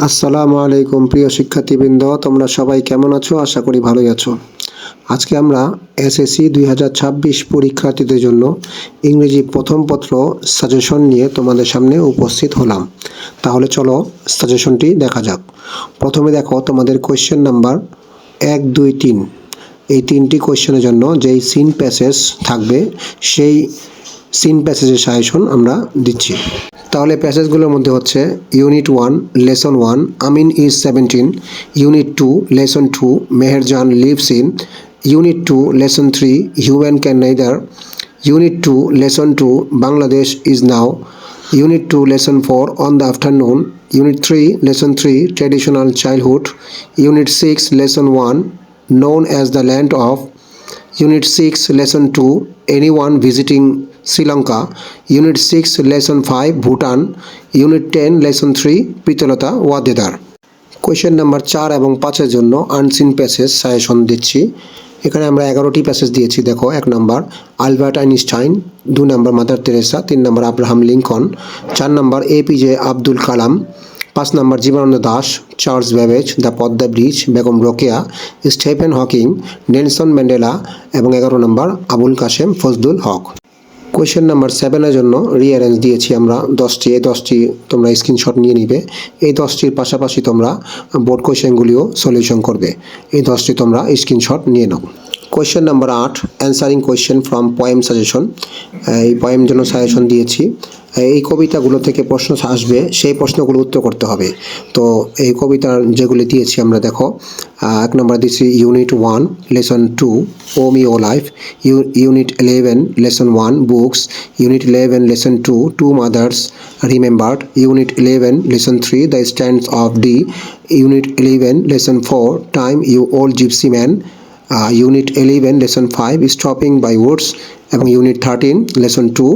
আসসালামু আলাইকুম প্রিয় শিক্ষার্থীবৃন্দ, তোমরা সবাই কেমন আছো? আশা করি ভালোই আছো। আজকে আমরা এসএসসি 2026 পরীক্ষার্থীদের জন্য ইংরেজি প্রথম পত্র সাজেশন নিয়ে তোমাদের সামনে উপস্থিত হলাম। তাহলে চলো সাজেশনটি দেখা যাক। প্রথমে দেখো তোমাদের কোয়েশ্চেন নাম্বার 1, 2, 3 এই তিনটি কোয়েশ্চেনের জন্য যেই সিন প্যাসেজ থাকবে সেই সিন প্যাসেজের সাজেশন আমরা দিচ্ছি। তাহলে প্যাসেজগুলোর মধ্যে হচ্ছে unit 1 lesson 1 Amin is 17, unit 2 lesson 2 Meherjaan lives in, unit 2 lesson 3 human can neither, unit 2 lesson 2 Bangladesh is now, unit 2 lesson 4 on the afternoon, unit 3 lesson 3 traditional childhood, unit 6 lesson 1 known as the land of, Unit 6 Lesson 2 Anyone visiting Sri Lanka, Unit 6 Lesson 5 Bhutan, Unit 10 Lesson 3 Pritalata Wadedar। Question number 4 এবং 5-এর জন্য unseen passage suggestion দিচ্ছি। এখানে আমরা 11টি passage দিয়েছি। দেখো, 1 নম্বর Albert Einstein, 2 নম্বর Mother Teresa, 3 নম্বর আব্রাহাম লিঙ্কন, 4 নম্বর এপিজে আব্দুল কালাম, 5 নম্বর Jibanananda Das, Charles Babbage, the Padma bridge, Begum Rokeya, Stephen Hawking, Nelson Mandela এবং 11 নম্বর আবুল কাশেম ফজলুল হক। কোয়েশ্চেন নাম্বার 7-এর জন্য রিঅ্যারেঞ্জ দিয়েছি আমরা 10টি। এই 10টি তোমরা স্ক্রিনশট নিয়ে নিবে। এই 10টির পাশাপাশি তোমরা বোর্ড কোয়েশ্চেনগুলিও সলিউশন করবে। এই 10টি তোমরা স্ক্রিনশট নিয়ে নাও। Question number 8 answering question from poem suggestion. এই পোয়েম জন্য সাজেশন দিয়েছি। এই কবিতাগুলো থেকে প্রশ্ন আসবে, সেই প্রশ্নগুলো উত্তর করতে হবে। তো এই কবিতার যেগুলি দিয়েছি আমরা দেখো, 1 নম্বর দিয়েছি unit 1 lesson 2 O me O life, unit 11 lesson 1 books, unit 11 lesson 2 to mothers remembered, unit 11 lesson 3 the stands of Dee, unit 11 lesson 4 time you old gypsy man, unit 11 lesson 5 stopping by woods এবং unit 13 lesson 2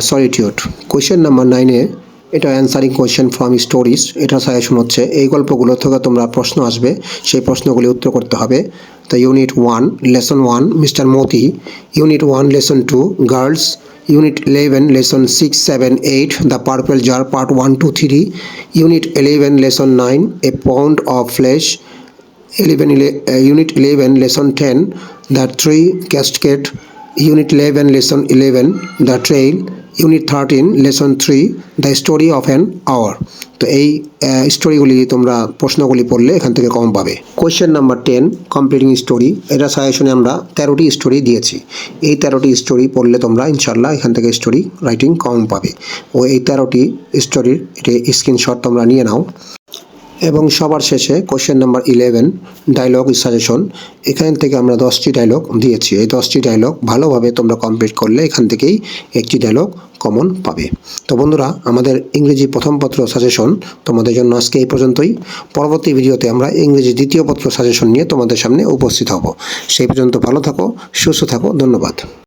solitude. Question number 9-এ এটা answering question from stories. এটা suggestion হচ্ছে এই গল্পগুলো থেকে তোমরা প্রশ্ন আসবে, সেই প্রশ্নগুলি উত্তর করতে হবে। তো unit 1 lesson 1 mister Moti, unit 1 lesson 2 girls, unit 11 lesson 6, 7, 8 the purple jar part 1, 2, 3, unit 11 lesson 9 a pound of flesh, Unit 11 Lesson 10 The Tree Cascade, Unit 11 Lesson 11 The Trail, Unit 13 Lesson 3 The Story of an Hour। তো এই স্টোরিগুলি তোমরা প্রশ্নগুলি পড়লে এখান থেকে কম পাবে। Question number 10 completing story. এটা সাজেশনে আমরা 13টি স্টোরি দিয়েছি। এই 13টি স্টোরি পড়লে তোমরা ইনশাল্লাহ এখান থেকে স্টোরি রাইটিং কম পাবে। ও এই 13টি স্টোরির স্ক্রিনশট তোমরা নিয়ে নাও। এবং সবার শেষে কোয়েশ্চেন নাম্বার 11 ডায়লগ সাজেশন। এখান থেকে আমরা 10টি ডায়লগ দিয়েছি। এই 10টি ডায়লগ ভালোভাবে তোমরা কমপ্লিট করলে এখান থেকেই একটি ডায়লগ কমন পাবে। তো বন্ধুরা, আমাদের ইংরেজি প্রথম পত্র সাজেশন তোমাদের জন্য আজকে এই পর্যন্তই। পরবর্তী ভিডিওতে আমরা ইংরেজি দ্বিতীয় পত্র সাজেশন নিয়ে তোমাদের সামনে উপস্থিত হব। সেই পর্যন্ত ভালো থাকো, সুস্থ থাকো, ধন্যবাদ।